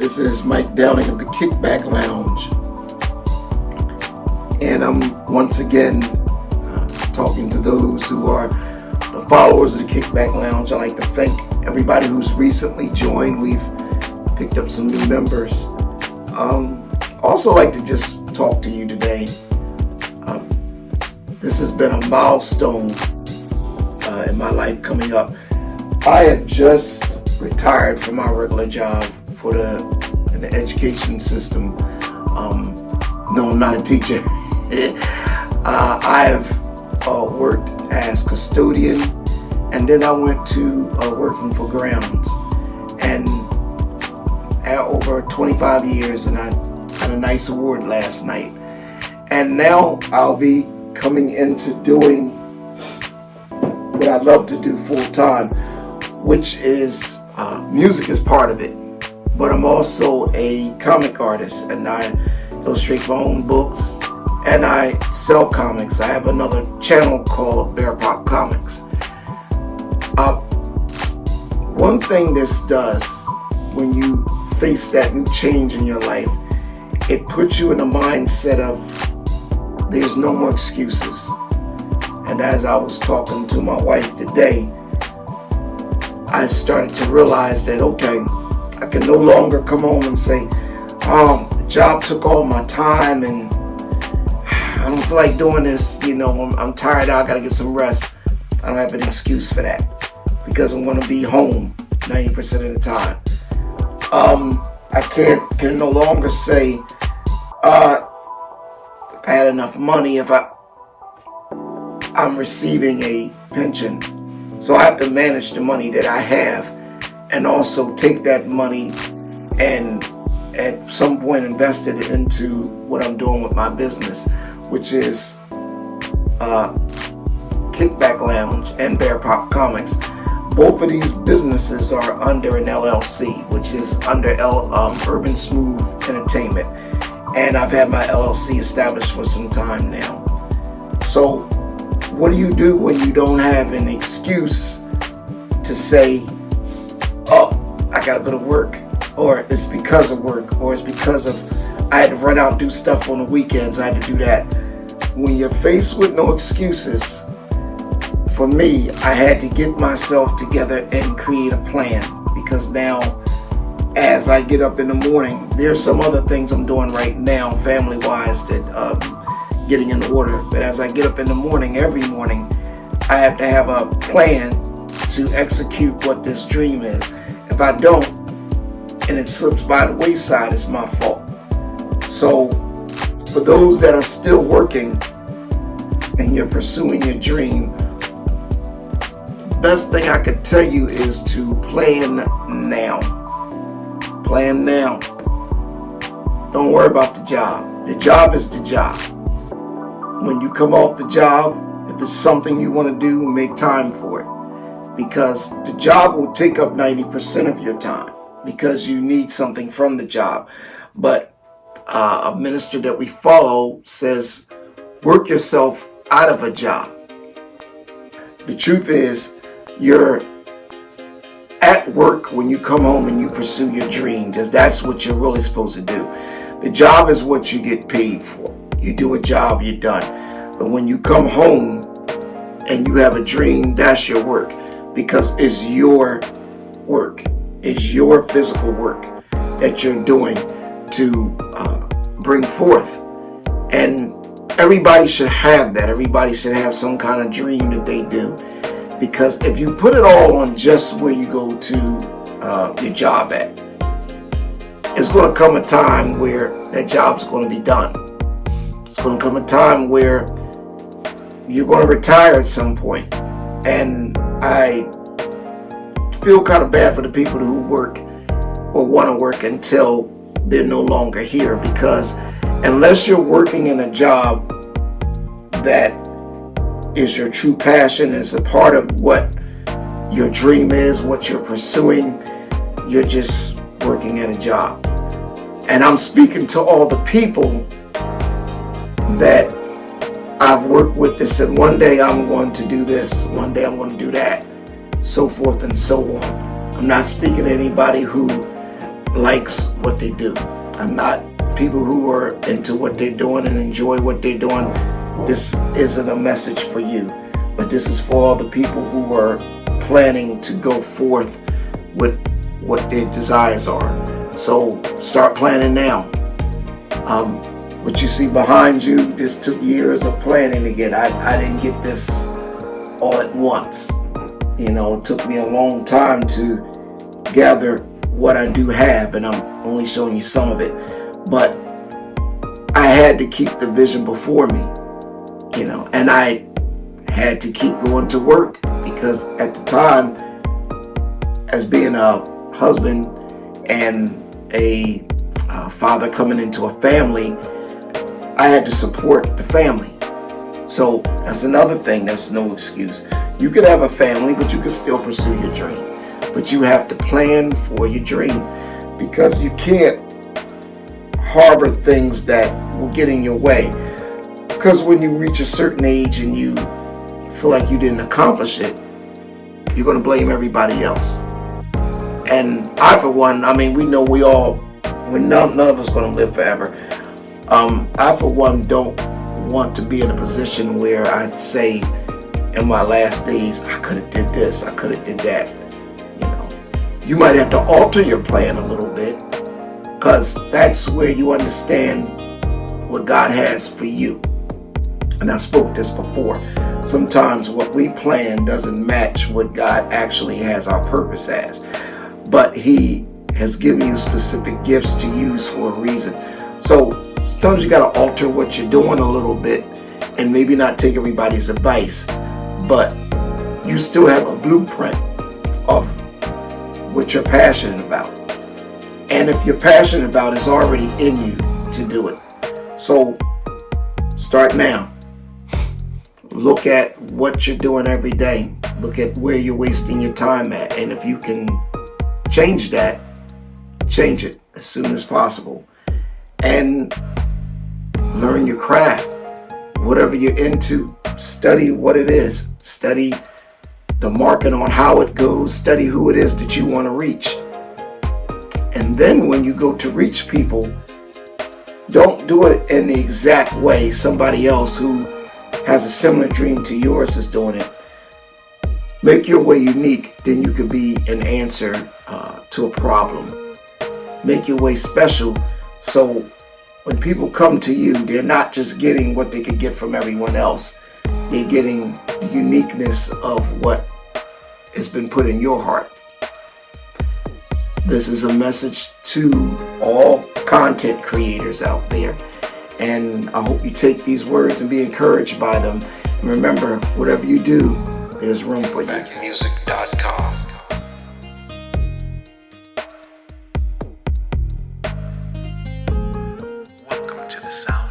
This is Mike Downing of the KIC-BACK Lounge, and I'm once again talking to those who are the followers of the KIC-BACK Lounge. I'd like to thank everybody who's recently joined. We've picked up some new members. Also like to just talk to you today. This has been a milestone in my life coming up. I had just retired from my regular job in the education system. No, I'm not a teacher. I have worked as custodian, and then I went to working for grounds, and at over 25 years, and I had a nice award last night. And now I'll be coming into doing what I love to do full time, which is music is part of it, but I'm also a comic artist, and I illustrate my own books, and I sell comics. I have another channel called Comics. One thing this does, when you face that new change in your life, it puts you in a mindset of there's no more excuses. And as I was talking to my wife today, I started to realize that, okay, I can no longer come home and say, the job took all my time and I don't feel like doing this, I'm tired, I gotta get some rest. I don't have an excuse for that, because I want to be home 90% of the time. I can no longer say, if I had enough money, if I'm receiving a pension. So I have to manage the money that I have, and also take that money and at some point invest it into what I'm doing with my business, which is KIC-BACK Lounge and Comics. Both of these businesses are under an LLC, which is under Urban Smooth Entertainment. And I've had my LLC established for some time now. So what do you do when you don't have an excuse to say, oh, I gotta go to work, or it's because of work, or it's because of I had to run out and do stuff on the weekends, I had to do that. When you're faced with no excuses, for me, I had to get myself together and create a plan, because now as I get up in the morning, there's some other things I'm doing right now family-wise that getting in order. But as I get up in the morning, every morning, I have to have a plan to execute what this dream is. If I don't, and it slips by the wayside, it's my fault. So for those that are still working and you're pursuing your dream, the best thing I could tell you is to plan now. Plan now. Don't worry about the job. The job is the job. When you come off the job, if it's something you want to do, make time for it. Because the job will take up 90% of your time, because you need something from the job. But a minister that we follow says, work yourself out of a job. The truth is, you're at work when you come home and you pursue your dream, because that's what you're really supposed to do. The job is what you get paid for. You do a job, you're done. But when you come home and you have a dream, that's your work, because it's your work. It's your physical work that you're doing to bring forth. And everybody should have that. Everybody should have some kind of dream that they do. Because if you put it all on just where you go to your job at, it's going to come a time where that job's going to be done. It's going to come a time where you're going to retire at some point. And I feel kind of bad for the people who work or want to work until they're no longer here, because unless you're working in a job that is your true passion, is a part of what your dream is, what you're pursuing, you're just working at a job. And I'm speaking to all the people that I've worked with that said, one day I'm going to do this, one day I'm going to do that, so forth and so on. I'm not speaking to anybody who likes what they do. I'm not people who are into what they're doing and enjoy what they're doing. This isn't a message for you, but this is for all the people who are planning to go forth with what their desires are. So start planning now. What you see behind you, this took years of planning to get. I didn't get this all at once. It took me a long time to gather what I do have, and I'm only showing you some of it. But I had to keep the vision before me, and I had to keep going to work, because at the time, as being a husband and a father coming into a family, I had to support the family. So that's another thing. That's no excuse. You could have a family, but you could still pursue your dream. But you have to plan for your dream, because you can't harbor things that will get in your way. Because when you reach a certain age and you feel like you didn't accomplish it, you're going to blame everybody else. And I, for one, we know none of us going to live forever. I, for one, don't want to be in a position where I say in my last days, I could have did this, I could have did that. You might have to alter your plan a little bit, because that's where you understand what God has for you. And I spoke this before. Sometimes what we plan doesn't match what God actually has our purpose as. But He has given you specific gifts to use for a reason. So sometimes you got to alter what you're doing a little bit, and maybe not take everybody's advice, but you still have a blueprint of what you're passionate about. And if you're passionate about it, it's already in you to do it. So start now. Look at what you're doing every day. Look at where you're wasting your time at. And if you can change that, change it as soon as possible. And learn your craft. Whatever you're into, study what it is. Study the market on how it goes. Study who it is that you want to reach. And then when you go to reach people, don't do it in the exact way somebody else who has a similar dream to yours is doing it. Make your way unique, then you could be an answer to a problem. Make your way special, so when people come to you, they're not just getting what they could get from everyone else. They're getting the uniqueness of what has been put in your heart. This is a message to all content creators out there. And I hope you take these words and be encouraged by them. And remember, whatever you do, there's room for you. KIC-BACK.com. Welcome to the sound.